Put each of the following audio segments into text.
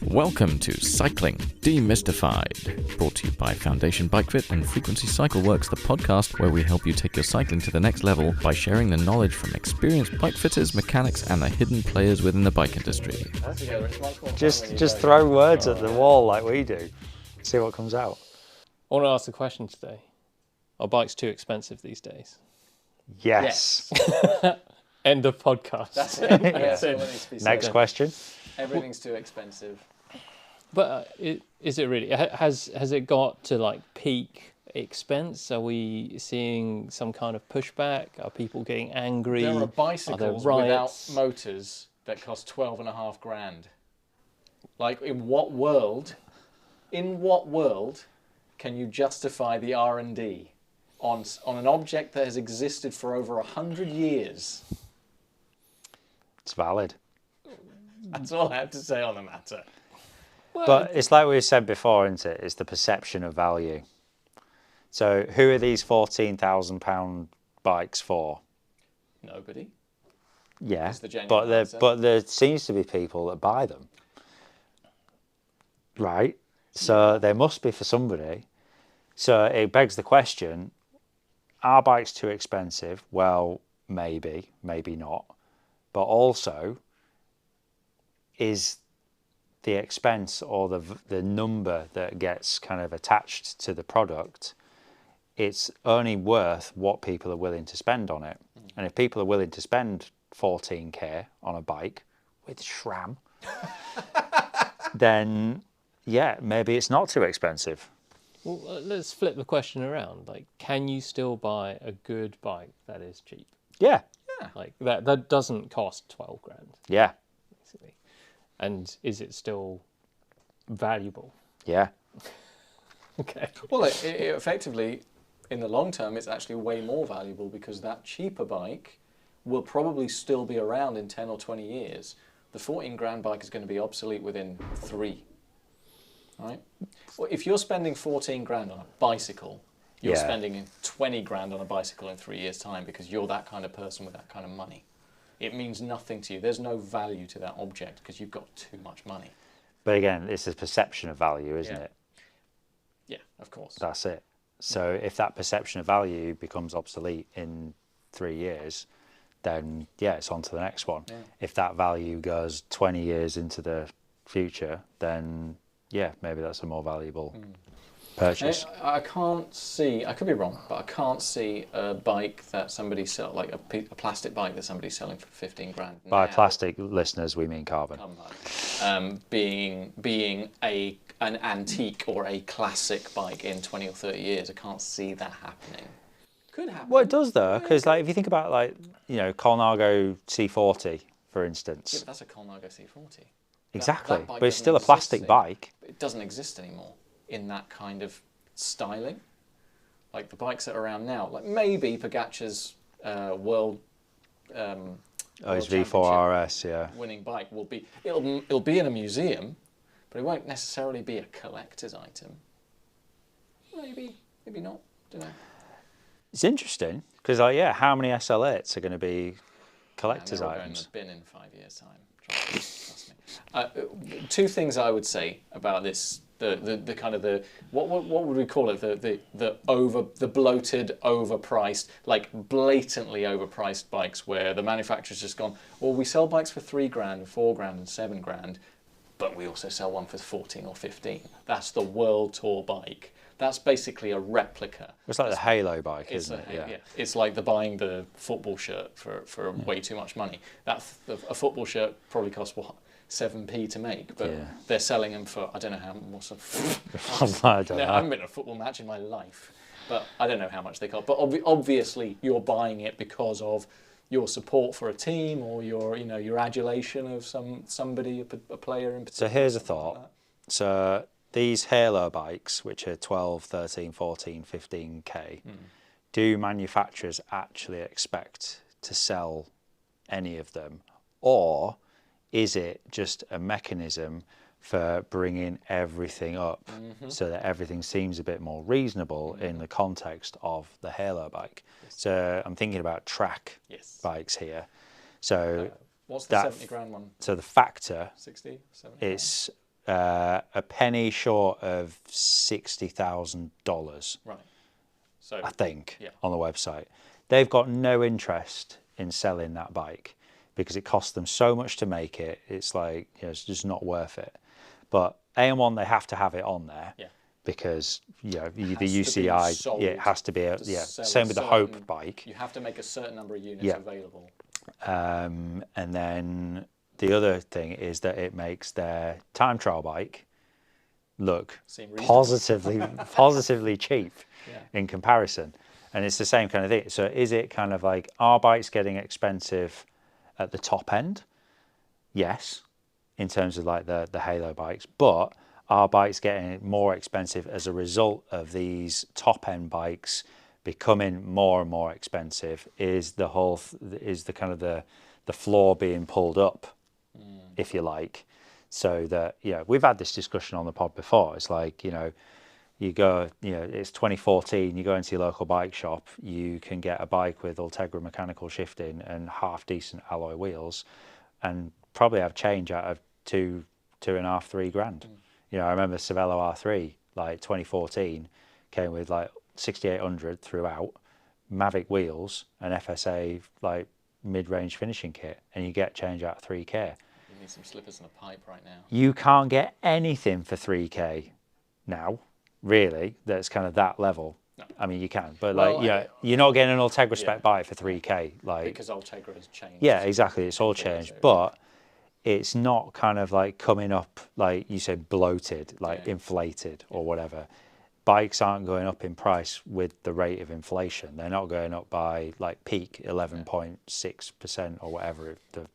Welcome to Cycling Demystified, brought to you by Foundation Bike Fit and Frequency Cycle Works, the podcast where we help you take your cycling to the next level by sharing the knowledge from experienced bike fitters, mechanics, and the hidden players within the bike industry. Just throw words at the wall like we do. See what comes out. I want to ask the question today. Are bikes too expensive these days? Yes. End of podcast. That's it. That's it. Next question. Everything's too expensive. But is it really? Has it got to like peak expense? Are we seeing some kind of pushback? Are people getting angry? There are bicycles without motors that cost 12.5 grand. Like, in what world can you justify the R&D on an object that has existed for over 100 years? It's valid. That's all I have to say on the matter. Well, But it's like we said before, isn't it? It's the perception of value. So who are these £14,000 bikes for? Nobody. Yeah, That's the genuine answer. but there seems to be people that buy them. Right? So they must be for somebody. So it begs the question, are bikes too expensive? Well, maybe, maybe not. But also, is the expense or the number that gets kind of attached to the product, it's only worth what people are willing to spend on it. And if people are willing to spend 14k on a bike with SRAM, then yeah, maybe it's not too expensive. well, let's flip the question around. Like, can you still buy a good bike that is cheap? Yeah, Like that doesn't cost 12 grand, yeah, basically. And is it still valuable? yeah. Okay. Well, it effectively, in the long term, it's actually way more valuable because that cheaper bike will probably still be around in 10 or 20 years. The 14 grand bike is going to be obsolete within 3. Right? Well, if you're spending 14 grand on a bicycle, you're Yeah. spending 20 grand on a bicycle in 3 years' time because you're that kind of person with that kind of money. It means nothing to you. There's no value to that object because you've got too much money. But again, it's a perception of value, isn't Yeah. it? Yeah, of course. That's it. So if that perception of value becomes obsolete in 3 years, then yeah, it's on to the next one. Yeah. If that value goes 20 years into the future, then yeah, maybe that's a more valuable purchase. I can't see, I could be wrong, but I can't see a bike that somebody sell, like a plastic bike that somebody's selling for 15 grand. By now, plastic listeners, we mean carbon. being an antique or a classic bike in 20 or 30 years. I can't see that happening. Could happen. Well, it does though, because like if you think about like Colnago C40, for Yeah, instance, but that's a Colnago C40. exactly, that bike but it's doesn't still a exist plastic anymore. bike. It doesn't exist anymore in that kind of styling. Like the bikes that are around now, like maybe Pogacar's world. Oh, his World V4 RS, yeah. winning bike will be. It'll be in a museum, but it won't necessarily be a collector's item. Maybe not. Don't know. It's interesting because, like, yeah, how many SL8s are going to be collector's And they're all going in items? the bin in 5 years' time. Trust me. Two things I would say about this: the kind of the what would we call it? The bloated, overpriced, like blatantly overpriced bikes where the manufacturer's just gone, well, we sell bikes for 3 grand and 4 grand and 7 grand, but we also sell one for 14 or 15. That's the World Tour bike. That's basically a replica. It's like the Halo bike, It's isn't it? Yeah. It's like buying the football shirt for way too much money. A football shirt probably costs what, 7p to make, but Yeah. they're selling them for I don't know how. I don't I know. haven't been to a football match in my life, but I don't know how much they cost. But obviously, you're buying it because of your support for a team or your adulation of somebody, a player in So particular. here's a something like thought. that. So these Halo bikes, which are 12, 13, 14, 15k, do manufacturers actually expect to sell any of them? Or is it just a mechanism for bringing everything up so that everything seems a bit more reasonable in the context of the Halo bike? So I'm thinking about track bikes here. So what's the 70 grand one? So the Factor, 60, 70 it's a penny short of $60,000. Right. So I think, yeah. on the website. They've got no interest in selling that bike because it costs them so much to make it. It's like, it's just not worth it. But AM1, they have to have it on there. Yeah. Because the has to be UCI, sold it has to be to sell same a with the certain- Hope bike. You have to make a certain number of units Yeah. available. And then the other thing is that it makes their time trial bike look Seem reasonable. positively cheap Yeah. in comparison. And it's the same kind of thing. So is it kind of like, are bikes getting expensive at the top end? Yes, in terms of like the Halo bikes, but are bikes getting more expensive as a result of these top end bikes becoming more and more expensive? Is the kind of the floor being pulled up, if you like, so that, we've had this discussion on the pod before. It's like, you go, it's 2014, you go into your local bike shop, you can get a bike with Ultegra mechanical shifting and half decent alloy wheels and probably have change out of two and a half, $3,000. I remember Cervelo R3, like 2014, came with like 6800 throughout, Mavic wheels, and FSA like mid-range finishing kit, and you get change out of 3K. You need some slippers and a pipe right now. You can't get anything for 3K now, really, that's kind of that level. No. I mean, you can, but Well, you're not getting an Ultegra spec yeah. bike for 3K. Like, Because Ultegra has changed. yeah, exactly. It's all completely, changed, so- but it's not kind of like coming up, like you said, bloated, like Yeah. inflated or whatever. Bikes aren't going up in price with the rate of inflation. They're not going up by like peak 11.6% or whatever the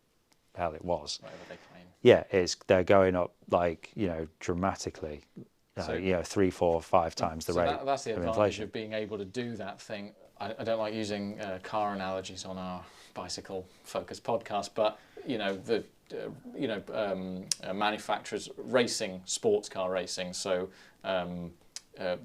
hell it was. Whatever they claim. Yeah, they're going up like, dramatically. So- 3, 4, 5 times the rate That's the of advantage inflation. of being able to do that thing. I don't like using car analogies on our bicycle-focused podcast, but manufacturers racing, sports car racing. So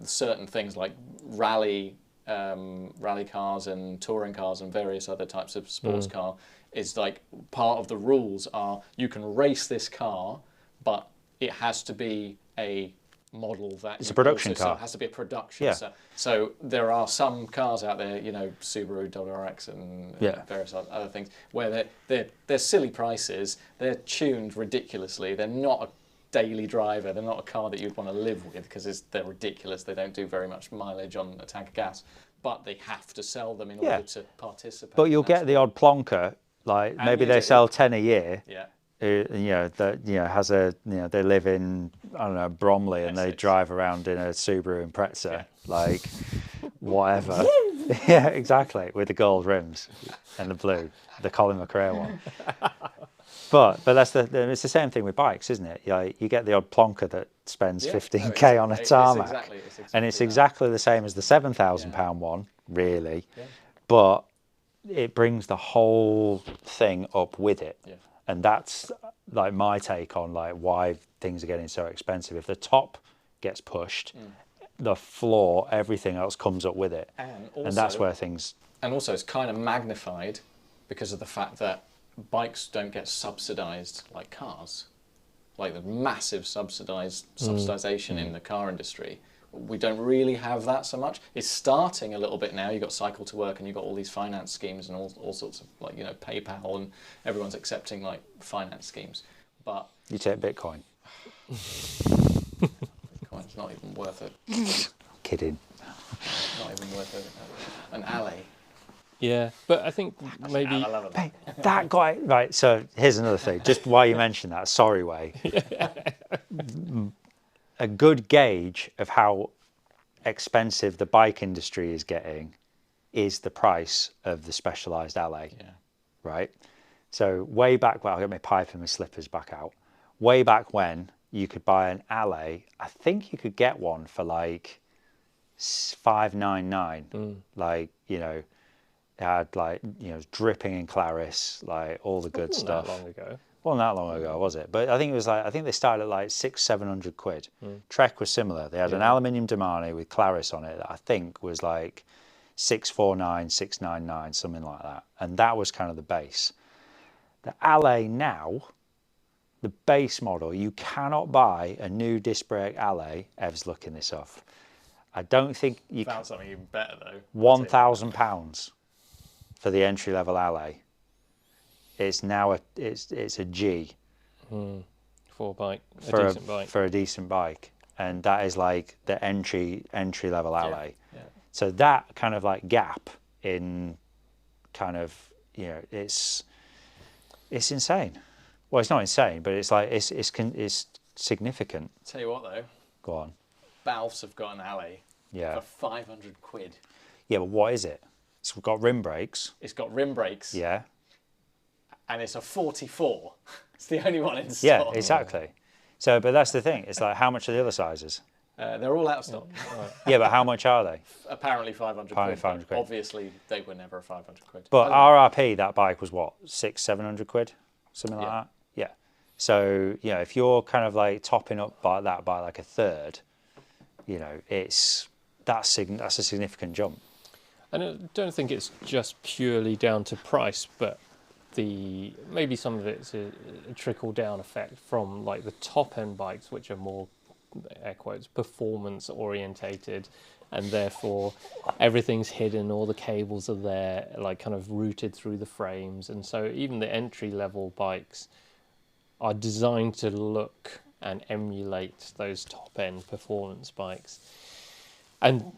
certain things like rally cars and touring cars and various other types of sports car is like part of the rules are you can race this car, but it has to be a model that It's you a production also sell. car. It has to be a production. Yeah. So there are some cars out there, Subaru WRX and various other things, where they're silly prices. They're tuned ridiculously. They're not a daily driver. They're not a car that you'd want to live with because they're ridiculous. They don't do very much mileage on a tank of gas, but they have to sell them in order to participate. But you'll get the odd plonker, like And maybe use they it. sell 10 a year. Yeah. Has a, they live in, I don't know, Bromley and they Essex. drive around in a Subaru Impreza, like whatever. Yeah, exactly, with the gold rims and the blue, the Colin McRae one. But it's the same thing with bikes, isn't it? You get the odd plonker that spends Yeah. 15K on a It's tarmac, exactly and it's that. exactly the same as the £7,000 one, really. Yeah. But it brings the whole thing up with it. Yeah. And that's like my take on like why things are getting so expensive. If the top gets pushed, the floor, everything else comes up with it. And that's where things... And also it's kind of magnified because of the fact that bikes don't get subsidised like cars. Like the massive subsidisation in the car industry. We don't really have that so much. It's starting a little bit now. You've got Cycle to Work and you've got all these finance schemes and all sorts of PayPal and everyone's accepting like finance schemes. But You take Bitcoin. Bitcoin's not even worth it. Kidding. Not even worth an alley. Yeah, but I think maybe I love it. Hey, that guy... Right, so here's another thing. Just while you mentioned that, sorry, Way. A good gauge of how expensive the bike industry is getting is the price of the specialised alley, right? So way back when, I'll get my pipe and my slippers back out. Way back when you could buy an alley, I think you could get one for like $599. Like, it had like, dripping in Claris, like all the good stuff. not that long ago. Wasn't that long ago, was it? But I think it was like, I think they started at like £600-700. Trek was similar. They had an aluminium Domani with Claris on it that I think was like 649, 699, something like that. And that was kind of the base. The Alley now, the base model, you cannot buy a new disc brake alley. Ev's looking this up. I don't think you Found something even better though. £1,000 for the entry level alley. It's now it's a G For a bike, for decent bike. for a decent bike, and that is like the entry level alley. Yeah. So that kind of like gap in kind of, you know, it's insane. Well, it's not insane, but it's like it's significant. Tell you what though, Go on. Balf's have got an alley Yeah. for 500 quid. Yeah, but what is it? It's got rim brakes. It's got rim brakes. Yeah. And it's a 44. It's the only one in Yeah, stock. exactly. So, but that's the thing. It's like, how much are the other sizes? They're all out of stock. Yeah, but how much are they? Apparently 500 Apparently quid. 500 quid. Obviously, they were never 500 quid. But RRP, that bike was what, 600-700 quid, something like Yeah. that. Yeah. So, you know, if you're kind of like topping up by that by like a third, you know, that's a significant jump. And I don't think it's just purely down to price, but maybe some of it's a trickle down effect from like the top end bikes, which are more, air quotes, performance orientated, and therefore everything's hidden, all the cables are there, like kind of routed through the frames, and so even the entry level bikes are designed to look and emulate those top end performance bikes, and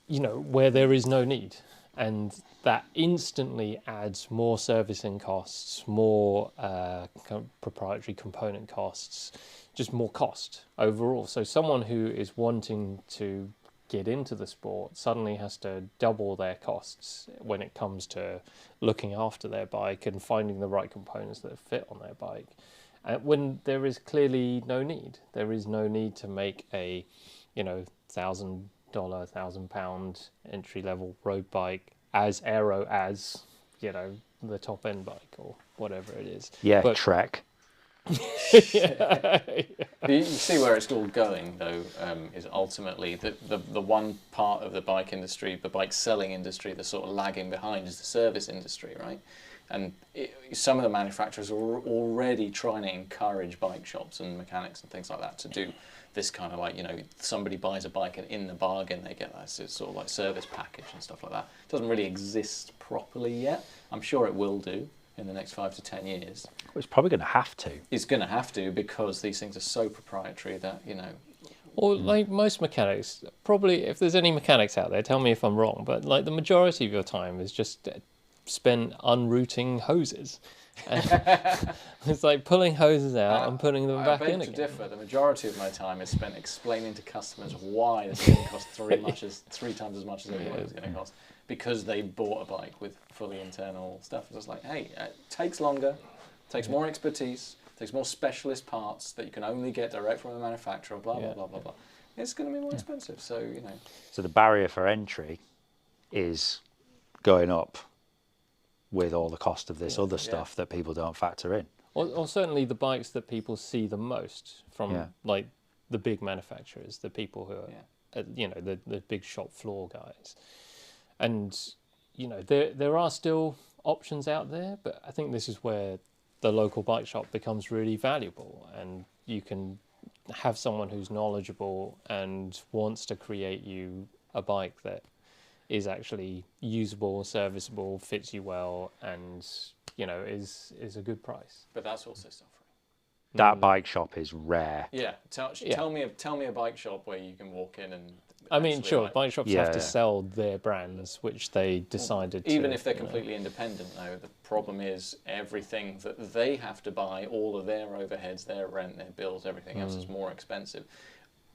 you know, where there is no need. And that instantly adds more servicing costs, more kind of proprietary component costs, just more cost overall. So someone who is wanting to get into the sport suddenly has to double their costs when it comes to looking after their bike and finding the right components that fit on their bike. When there is clearly no need. There is no need to make a, you know, £1,000 entry level road bike as aero as, you know, the top end bike or whatever it is. Yeah, But Trek. You see where it's all going, though, is ultimately the one part of the bike industry, the bike selling industry, that's sort of lagging behind is the service industry, right? And some of the manufacturers are already trying to encourage bike shops and mechanics and things like that to do this kind of like, you know, somebody buys a bike and in the bargain they get that sort of like service package and stuff like that. It doesn't really exist properly yet. I'm sure it will do in the next 5 to 10 years. It's probably going to have to. It's going to have to, because these things are so proprietary that, you know. Or like most mechanics, probably if there's any mechanics out there, tell me if I'm wrong, but like the majority of your time is just spent unrouting hoses. It's like pulling hoses out and putting them back in I beg to again. differ. The majority of my time is spent explaining to customers why this is going to cost three times as much as it was going to cost, because they bought a bike with fully internal stuff. It's just like, hey, it takes longer, takes more expertise, takes more specialist parts that you can only get direct from the manufacturer, blah, blah, blah, blah, blah. It's going to be more expensive, so, you know. So the barrier for entry is going up with all the cost of this other stuff that people don't factor in. Or certainly the bikes that people see the most from like the big manufacturers, the people who are, you know, the big shop floor guys. And, you know, there are still options out there, but I think this is where the local bike shop becomes really valuable, and you can have someone who's knowledgeable and wants to create you a bike that is actually usable, serviceable, fits you well, and, you know, is a good price. But that's also suffering. That bike shop is rare. Yeah. Tell me a bike shop where you can walk in and. I mean, actually, sure, like, bike shops have to sell their brands, which they decided to. even if they're completely independent, though, the problem is everything that they have to buy, all of their overheads, their rent, their bills, everything else is more expensive.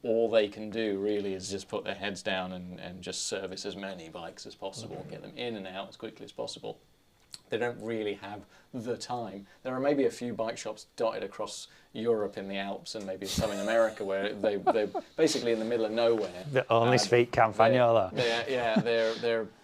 All they can do really is just put their heads down and just service as many bikes as possible, get them in and out as quickly as possible. They don't really have the time. There are maybe a few bike shops dotted across Europe in the Alps and maybe some in America where they're basically in the middle of nowhere. The only speak Campagnola.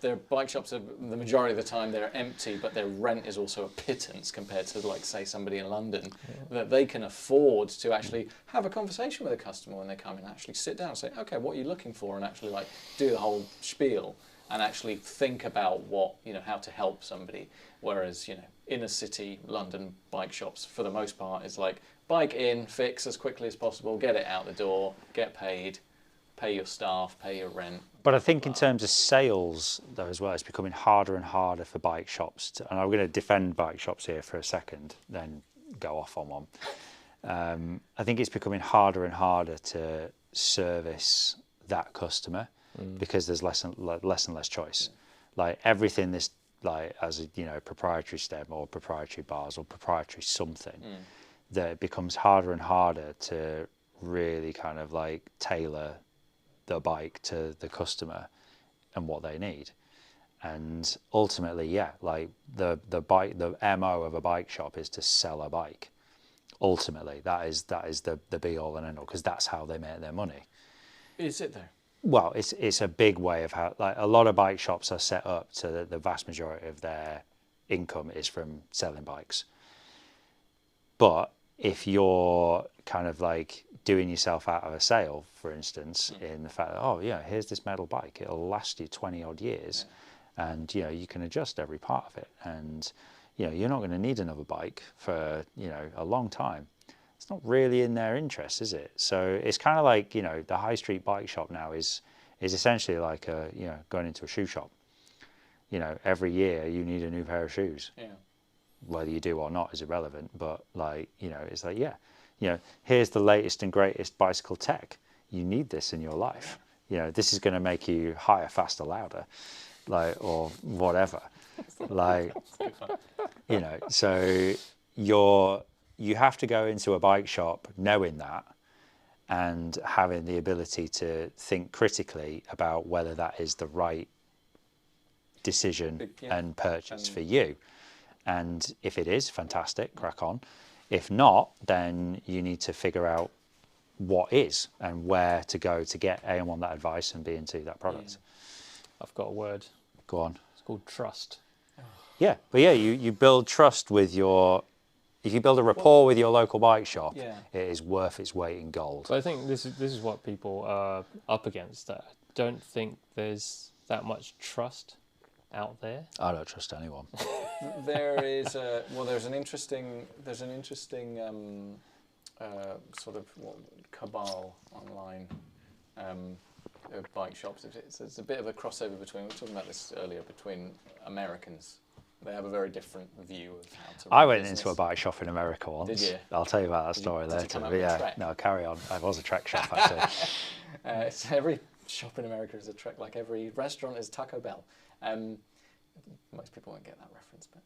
Their bike shops are, the majority of the time, they're empty, but their rent is also a pittance compared to, like, say, somebody in London, that they can afford to actually have a conversation with a customer when they come and actually sit down and say, okay, what are you looking for, and actually like do the whole spiel and actually think about what, you know, how to help somebody. Whereas, you know, inner city London bike shops, for the most part, is like, bike in, fix as quickly as possible, get it out the door, get paid, pay your staff, pay your rent. But I think in terms of sales, though, as well, it's becoming harder and harder for bike shops. And I'm going to defend bike shops here for a second, then go off on one. I think it's becoming harder and harder to service that customer because there's less and less choice. Like everything, this like as a, proprietary stem or proprietary bars or proprietary something, that it becomes harder and harder to really kind of like tailor the bike to the customer and what they need. And ultimately, like the MO of a bike shop is to sell a bike. Ultimately, that is the be all and end all, because that's how they make their money. Is it though? Well, it's a big way of how, like, a lot of bike shops are set up so the vast majority of their income is from selling bikes. But if you're kind of like doing yourself out of a sale, for instance, in the fact that, oh yeah, here's this metal bike, it'll last you 20 odd years, and you can adjust every part of it, and you're not going to need another bike for a long time. It's not really in their interest, is it? So it's kind of like the high street bike shop now is essentially like going into a shoe shop. Every year you need a new pair of shoes. Yeah. Whether you do or not is irrelevant, but like it's like here's the latest and greatest bicycle tech. You need this in your life. This is going to make you higher, faster, louder, like, or whatever. Like so you have to go into a bike shop knowing that and having the ability to think critically about whether that is the right decision and purchase for you. And if it is, fantastic, crack on. If not, then you need to figure out what is and where to go to get A, and want that advice, and B, and two, that product. I've got a word. Go on. It's called trust. Yeah, but you build trust with if you build a rapport with your local bike shop, it is worth its weight in gold. But I think this is what people are up against. I don't think there's that much trust out there. I don't trust anyone. There's an interesting sort of cabal online of bike shops. It's a bit of a crossover between, we were talking about this earlier, between Americans. They have a very different view of how to run I went business. into a bike shop in America once. Did you? I'll tell you about that story later. Did you come But out with a trek? no, carry on. I was a trek shop actually. So every shop in America is a trek, like every restaurant is Taco Bell. Most people won't get that reference, but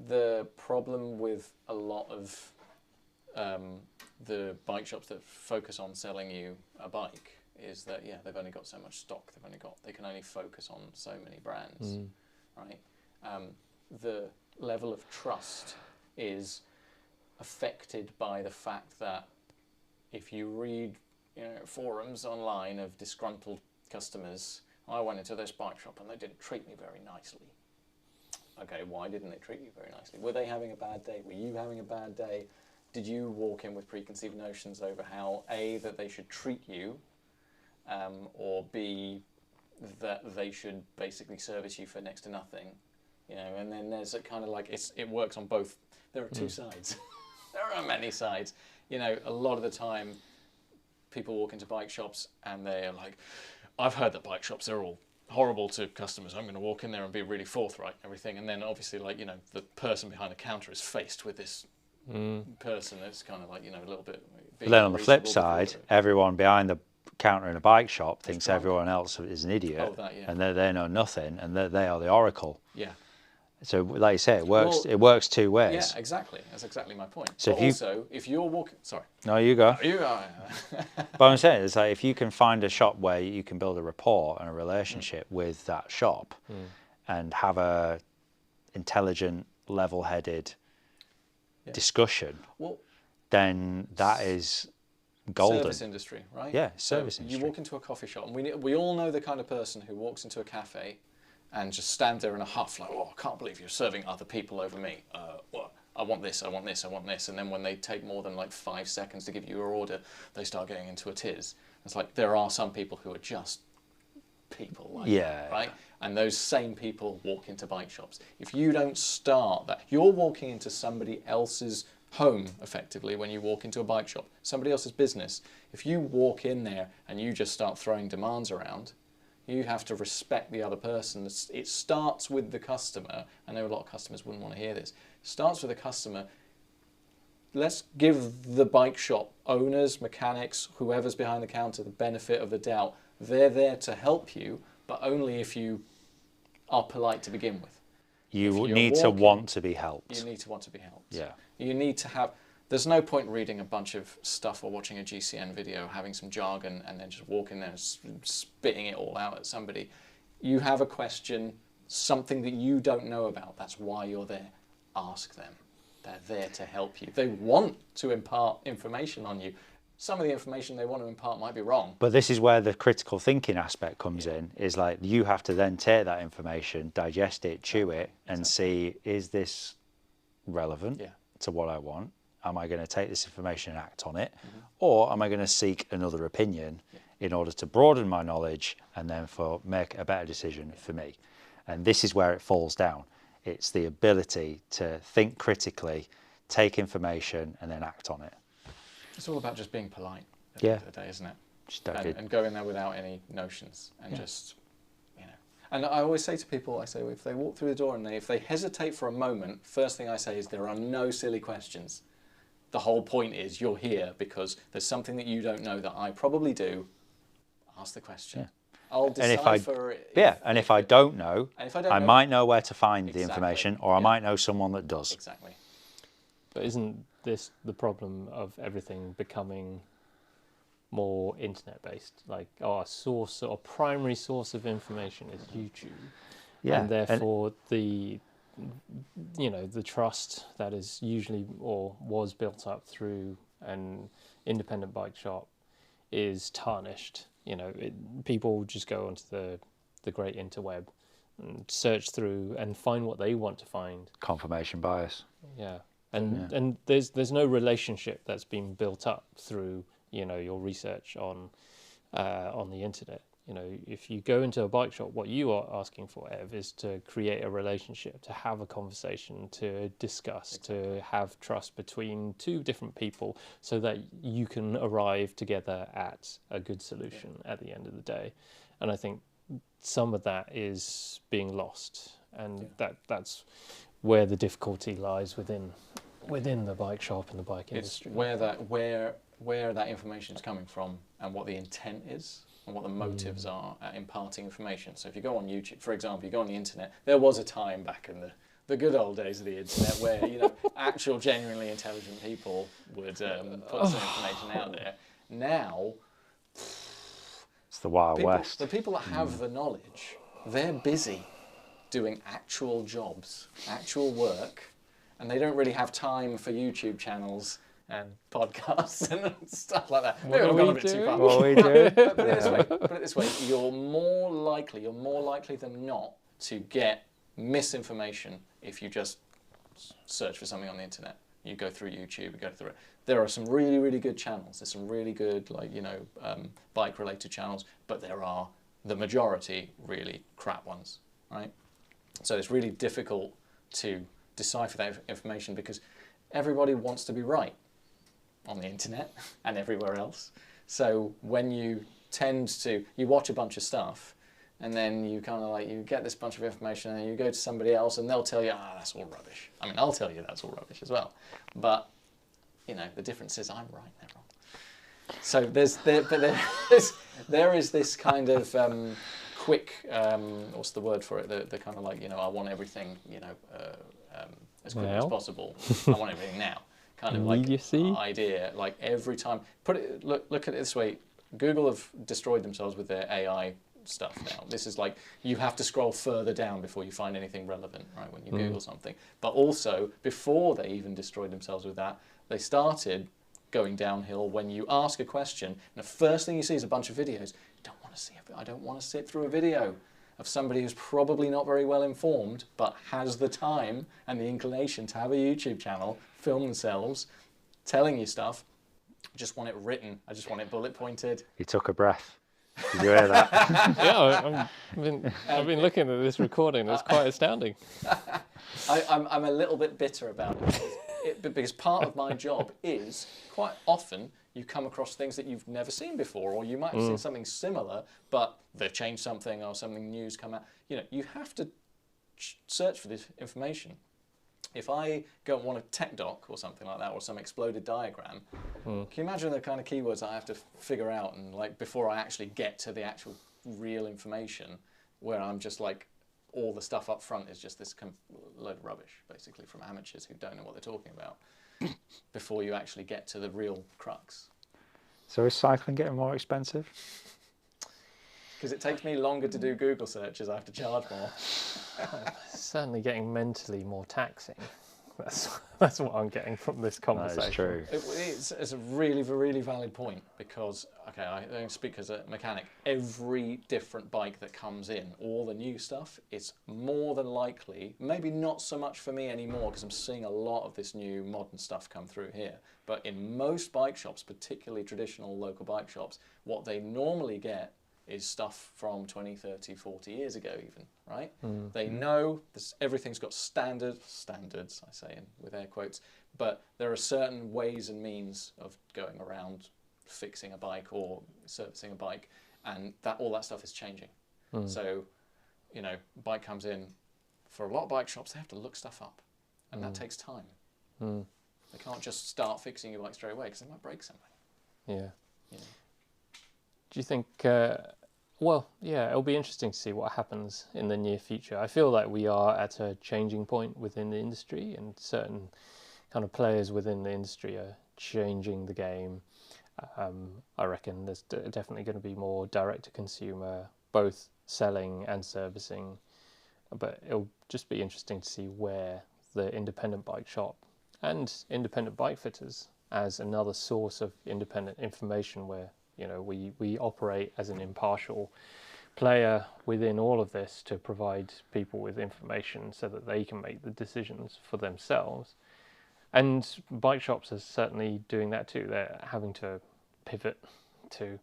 the problem with a lot of the bike shops that focus on selling you a bike is that they've only got so much stock. They can only focus on so many brands, right? The level of trust is affected by the fact that if you read forums online of disgruntled customers, I went into this bike shop and they didn't treat me very nicely. Okay, why didn't they treat you very nicely? Were they having a bad day? Were you having a bad day? Did you walk in with preconceived notions over how A, that they should treat you, or B, that they should basically service you for next to nothing? And then there's a kind of like, it works on both. There are two sides. There are many sides. A lot of the time people walk into bike shops and they're like, I've heard that bike shops are all horrible to customers. I'm going to walk in there and be really forthright and everything. And then obviously, the person behind the counter is faced with this person that's kind of like, a little bit. But then on the flip side, everyone behind the counter in a bike shop thinks everyone else is an idiot, and they know nothing, and they are the oracle. Yeah. So, like you say, it works. It works two ways. Yeah, exactly. That's exactly my point. So if you're walking, sorry. No, you go. You are. But I'm saying it's like if you can find a shop where you can build a rapport and a relationship with that shop, and have a intelligent, level-headed discussion, then that is golden. Service industry, right? Yeah, service industry. You walk into a coffee shop, and we all know the kind of person who walks into a cafe and just stands there in a huff like, oh, I can't believe you're serving other people over me. Well, I want this, I want this, I want this. And then when they take more than like 5 seconds to give you your order, they start getting into a tiz. It's like there are some people who are just people like that, right? And those same people walk into bike shops. If you don't start that, you're walking into somebody else's home, effectively, when you walk into a bike shop. Somebody else's business. If you walk in there and you just start throwing demands around, you have to respect the other person. It starts with the customer. I know a lot of customers wouldn't want to hear this. It starts with the customer. Let's give the bike shop owners, mechanics, whoever's behind the counter the benefit of the doubt. They're there to help you, but only if you are polite to begin with. You need to want to be helped. You need to want to be helped. Yeah. You need to have... There's no point reading a bunch of stuff or watching a GCN video, having some jargon, and then just walking there and spitting it all out at somebody. You have a question, something that you don't know about. That's why you're there. Ask them. They're there to help you. They want to impart information on you. Some of the information they want to impart might be wrong. But this is where the critical thinking aspect comes in, is like you have to then take that information, digest it, chew it, and see, is this relevant to what I want? Am I going to take this information and act on it? Or am I going to seek another opinion in order to broaden my knowledge and then make a better decision for me? And this is where it falls down. It's the ability to think critically, take information, and then act on it. It's all about just being polite at the end of the day, isn't it? And going there without any notions and just, you know. And I always say to people, I say, if they walk through the door and if they hesitate for a moment, first thing I say is there are no silly questions. The whole point is you're here because there's something that you don't know that I probably do. Ask the question. I'll decipher it. And if I don't know, I might know where to find the information, or I might know someone that does. Exactly. But isn't this the problem of everything becoming more internet-based? Like our source or primary source of information is YouTube. Yeah. And therefore the trust that is usually or was built up through an independent bike shop is tarnished. You know, people just go onto the great interweb and search through and find what they want to find. Confirmation bias. Yeah. And there's no relationship that's been built up through, you know, your research on the internet. You know, if you go into a bike shop, what you are asking for, Ev, is to create a relationship, to have a conversation, to discuss, to have trust between two different people so that you can arrive together at a good solution at the end of the day. And I think some of that is being lost, and that's where the difficulty lies within the bike shop and the bike industry. It's where that information is coming from and what the intent is. And what the motives are at imparting information. So if you go on YouTube, for example, you go on the internet, there was a time back in the good old days of the internet where, you know, actual genuinely intelligent people would put some information out there. Now, it's the Wild West. The people that have the knowledge, they're busy doing actual jobs, actual work, and they don't really have time for YouTube channels and podcasts and stuff like that. What are we doing? What are we doing? Put it this way, you're more likely than not to get misinformation if you just search for something on the internet. You go through YouTube, you go through it. There are some really, really good channels. There's some really good, like, you know, bike-related channels, but there are the majority really crap ones, right? So it's really difficult to decipher that information because everybody wants to be right on the internet and everywhere else. So when you you watch a bunch of stuff and then you kind of like, you get this bunch of information and you go to somebody else and they'll tell you, that's all rubbish. I mean, I'll tell you that's all rubbish as well. But, you know, the difference is I'm right, they're wrong. So there is this kind of quick, what's the word for it? The kind of like, you know, I want everything, you know, as quick as possible. I want everything now. Kind of like idea, like every time. Look at it this way. Google have destroyed themselves with their AI stuff now. This is like, you have to scroll further down before you find anything relevant, right, when you Google something. But also, before they even destroyed themselves with that, they started going downhill when you ask a question, and the first thing you see is a bunch of videos. I don't want to sit through a video of somebody who's probably not very well informed, but has the time and the inclination to have a YouTube channel, film themselves, telling you stuff. I just want it written. I just want it bullet pointed. You took a breath. Did you hear that? Yeah, I've been looking at this recording. It's quite astounding. I'm a little bit bitter about it. because part of my job is quite often you come across things that you've never seen before, or you might have seen something similar, but they've changed something or something new's come out. You have to search for this information. If I go and want a tech doc or something like that, or some exploded diagram, can you imagine the kind of keywords I have to figure out, and like before I actually get to the actual real information, where I'm just like, all the stuff up front is just this load of rubbish, basically, from amateurs who don't know what they're talking about, before you actually get to the real crux. So is cycling getting more expensive? Because it takes me longer to do Google searches, I have to charge more. Certainly getting mentally more taxing. That's what I'm getting from this conversation. That is true. It's a really, really valid point, because, okay, I don't speak as a mechanic. Every different bike that comes in, all the new stuff, it's more than likely, maybe not so much for me anymore, because I'm seeing a lot of this new modern stuff come through here. But in most bike shops, particularly traditional local bike shops, what they normally get is stuff from 20, 30, 40 years ago even, right? They know everything's got standards, I say with air quotes, but there are certain ways and means of going around fixing a bike or servicing a bike, and all that stuff is changing. So, bike comes in, for a lot of bike shops, they have to look stuff up, and that takes time. They can't just start fixing your bike straight away, because they might break something. Yeah. You know? Do you think, well, yeah, it'll be interesting to see what happens in the near future. I feel like we are at a changing point within the industry, and certain kind of players within the industry are changing the game. I reckon there's definitely going to be more direct-to-consumer, both selling and servicing. But it'll just be interesting to see where the independent bike shop and independent bike fitters as another source of independent information, where we operate as an impartial player within all of this to provide people with information so that they can make the decisions for themselves. And bike shops are certainly doing that too. They're having to pivot to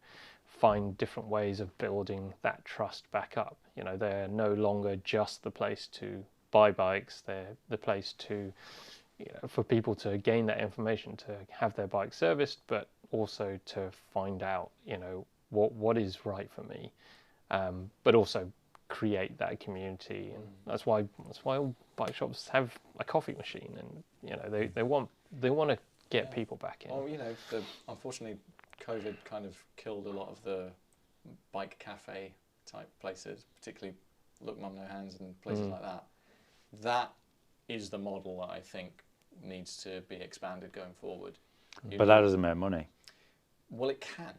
find different ways of building that trust back up. They're no longer just the place to buy bikes. They're the place to, for people to gain that information, to have their bike serviced, but also to find out, what is right for me, but also create that community. And that's why all bike shops have a coffee machine, and they want to get people back in. Well, unfortunately, COVID kind of killed a lot of the bike cafe type places, particularly Look Mum No Hands and places like that. That is the model that I think needs to be expanded going forward. But that doesn't make money. Well, it can,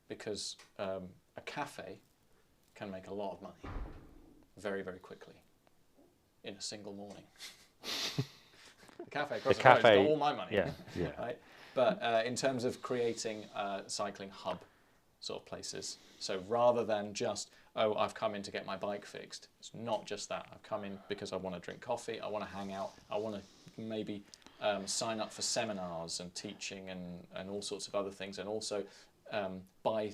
because a cafe can make a lot of money very, very quickly in a single morning. The cafe across the road has got all my money. Yeah. Right? But in terms of creating cycling hub sort of places, so rather than just, I've come in to get my bike fixed, it's not just that. I've come in because I want to drink coffee, I want to hang out, I want to maybe sign up for seminars and teaching and all sorts of other things, and also buy.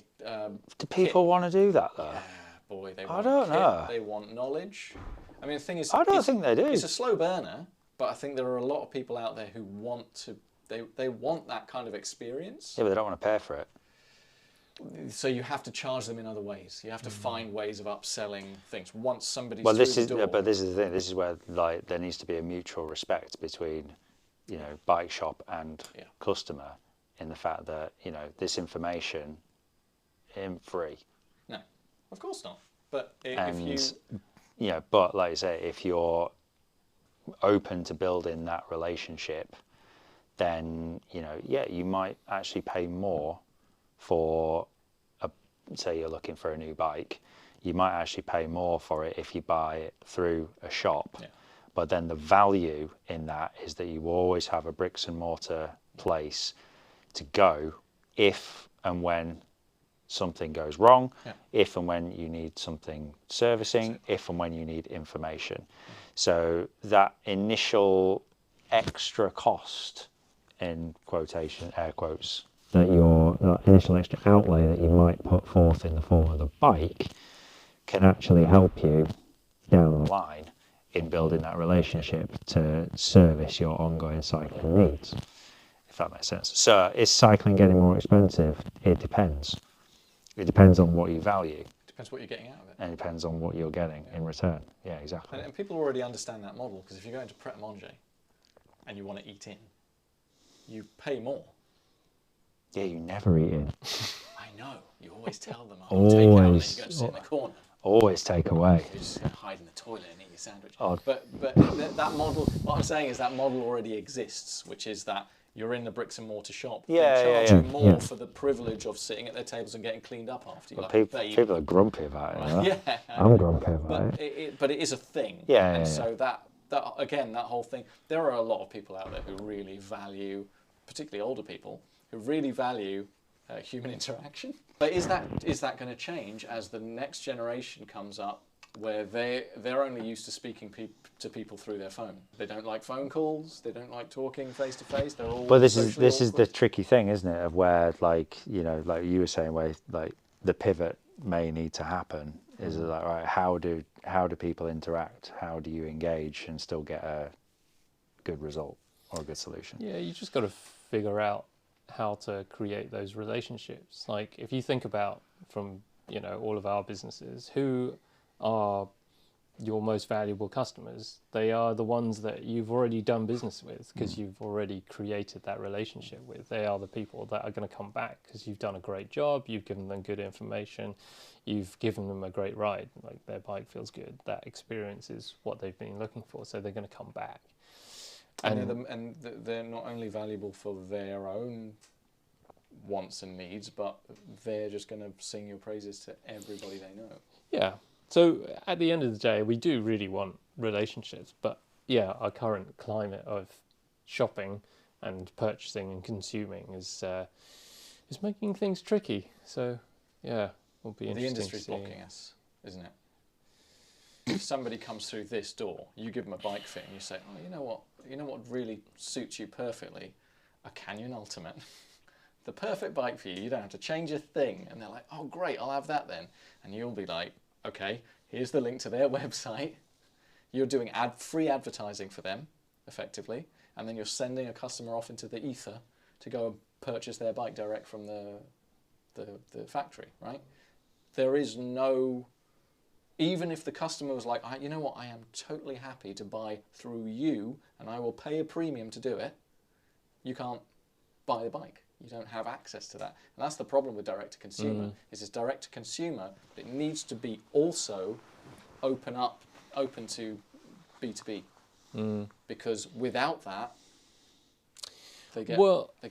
Do people want to do that though? Yeah, boy, they I want don't know. They want knowledge. I mean, the thing is, I don't think they do. It's a slow burner, but I think there are a lot of people out there who want to. They want that kind of experience. Yeah, but they don't want to pay for it. So you have to charge them in other ways. You have to find ways of upselling things. Once somebody's Well, through this the is, door, but this is the thing. This is where there needs to be a mutual respect between, bike shop and customer, in the fact that this information isn't free. No, of course not. But if you, but like you say, if you're open to building that relationship, then you might actually pay more for say you're looking for a new bike, you might actually pay more for it if you buy it through a shop. Yeah. But then the value in that is that you always have a bricks and mortar place to go if and when something goes wrong, if and when you need something servicing, if and when you need information. So that initial extra cost, in quotation, air quotes, that initial extra outlay that you might put forth in the form of the bike can actually help you down the line in building that relationship to service your ongoing cycling needs, if that makes sense. So is cycling getting more expensive? It depends. It depends on what you value. Depends what you're getting out of it. And it depends on what you're getting in return. Yeah, exactly. And people already understand that model, because if you go into Pret a Manger and you want to eat in, you pay more. Yeah, you never eat in. I know. You always tell them, I'll take out, and then you go to sit in the corner. Always take away. You just hide in the toilet and eat your sandwich. Oh. But that model, what I'm saying is that model already exists, which is that you're in the bricks and mortar shop. They charge you more for the privilege of sitting at their tables and getting cleaned up after you. But Like people are grumpy about it. Right? Yeah. I'm grumpy about it. But it is a thing. Yeah. So that again, that whole thing, there are a lot of people out there who really value, particularly older people, who really value human interaction. But is that going to change as the next generation comes up, where they're only used to speaking to people through their phone? They don't like phone calls. They don't like talking face to face. They're all. But this is the tricky thing, isn't it? Of where, like, you know, like you were saying, where like the pivot may need to happen. Is it like, right? How do people interact? How do you engage and still get a good result or a good solution? Yeah, you just got to figure out how to create those relationships. Like if you think about from, you know, all of our businesses, who are your most valuable customers? They are the ones that you've already done business with, because you've already created that relationship with. They are the people that are going to come back because you've done a great job, you've given them good information, you've given them a great ride, like their bike feels good. That experience is what they've been looking for, so they're going to come back. And they're not only valuable for their own wants and needs, but they're just going to sing your praises to everybody they know. Yeah. So at the end of the day, we do really want relationships, but yeah, our current climate of shopping and purchasing and consuming is making things tricky. So yeah, it'll be interesting. The industry's blocking us, isn't it? If somebody comes through this door, you give them a bike fit and you say, oh, you know what really suits you perfectly? A Canyon Ultimate. The perfect bike for you. You don't have to change a thing. And they're like, oh, great, I'll have that then. And you'll be like, okay, here's the link to their website. You're doing free advertising for them, effectively. And then you're sending a customer off into the ether to go and purchase their bike direct from the factory, right? There is no... Even if the customer was like, you know what, I am totally happy to buy through you and I will pay a premium to do it, you can't buy the bike. You don't have access to that. And that's the problem with direct-to-consumer, is it's direct-to-consumer, but it needs to be also open to B2B. Because without that, they get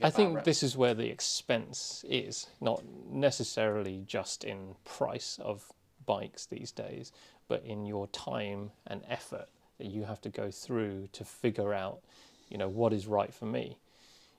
I think this is where the expense is, not necessarily just in price of bikes these days, but in your time and effort that you have to go through to figure out, you know, what is right for me.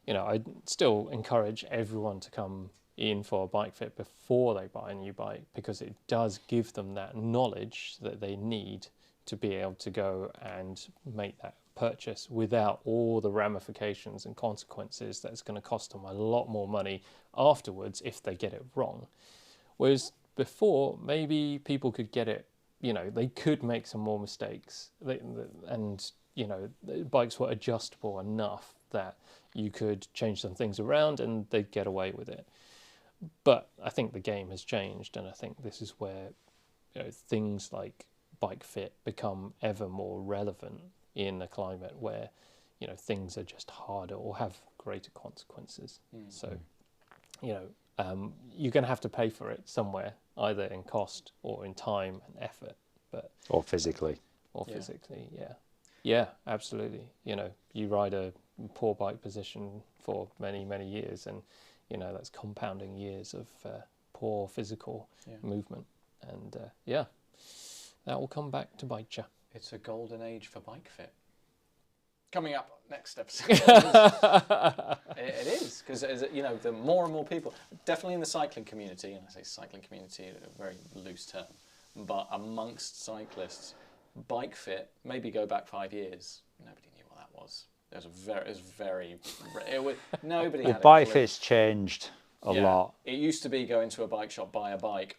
You know, I still encourage everyone to come in for a bike fit before they buy a new bike, because it does give them that knowledge that they need to be able to go and make that purchase without all the ramifications and consequences that's going to cost them a lot more money afterwards if they get it wrong. Whereas before, maybe people could get it, you know, they could make some more mistakes, and, you know, the bikes were adjustable enough that you could change some things around and they'd get away with it. But I think the game has changed, and I think this is where, you know, things like bike fit become ever more relevant in a climate where, you know, things are just harder or have greater consequences. So, you know, you're going to have to pay for it somewhere, either in cost or in time and effort, or physically. Yeah, absolutely. You know, you ride a poor bike position for many, many years, and, you know, that's compounding years of poor physical movement. And that will come back to bite you. It's a golden age for bike fit. Coming up next episode. It is, because, you know, the more and more people, definitely in the cycling community, and I say cycling community in a very loose term, but amongst cyclists, bike fit, maybe go back 5 years, nobody knew what that was. Nobody had a bike clue. fit's changed a lot. It used to be go into a bike shop, buy a bike,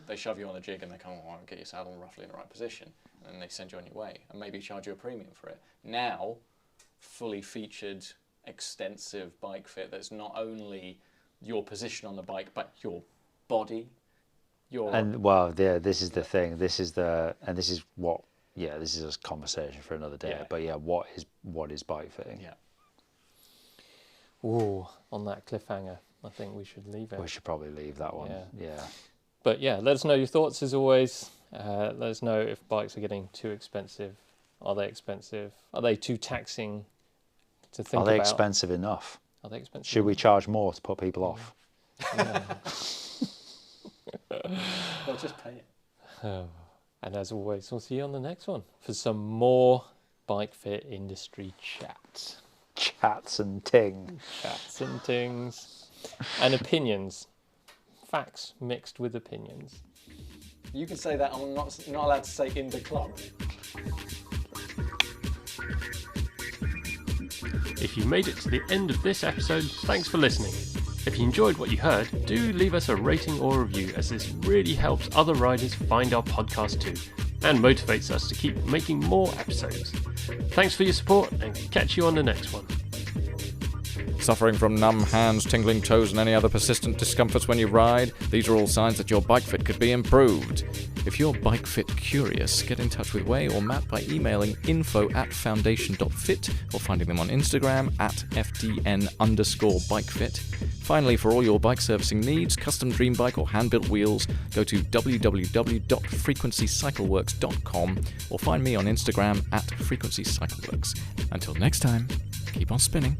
they shove you on a jig and they come, get your saddle roughly in the right position. and they send you on your way and maybe charge you a premium for it. Now, fully featured, extensive bike fit that's not only your position on the bike but your body, this is the thing. This is a conversation for another day. Yeah. But what is bike fitting? Yeah. Ooh, on that cliffhanger, I think we should leave it. We should probably leave that one. Yeah. But yeah, let us know your thoughts as always. Let us know if bikes are getting too expensive. Are they expensive? Are they too taxing to think about? Are they expensive enough? Are they expensive? Should we charge more to put people off? Yeah. Well, just pay it. And as always, we'll see you on the next one for some more bike fit industry chat. Chats and ting. Chats and things. And opinions. Facts mixed with opinions. You can say that. I'm not allowed to say in the club. If you made it to the end of this episode, thanks for listening. If you enjoyed what you heard, do leave us a rating or review, as this really helps other riders find our podcast too, and motivates us to keep making more episodes. Thanks for your support, and catch you on the next one. Suffering from numb hands, tingling toes, and any other persistent discomforts when you ride? These are all signs that your bike fit could be improved. If you're bike fit curious, get in touch with Way or Matt by emailing info@foundation.fit or finding them on Instagram @FDN_bikefit. Finally, for all your bike servicing needs, custom dream bike or hand-built wheels, go to www.frequencycycleworks.com or find me on Instagram @frequencycycleworks. Until next time, keep on spinning.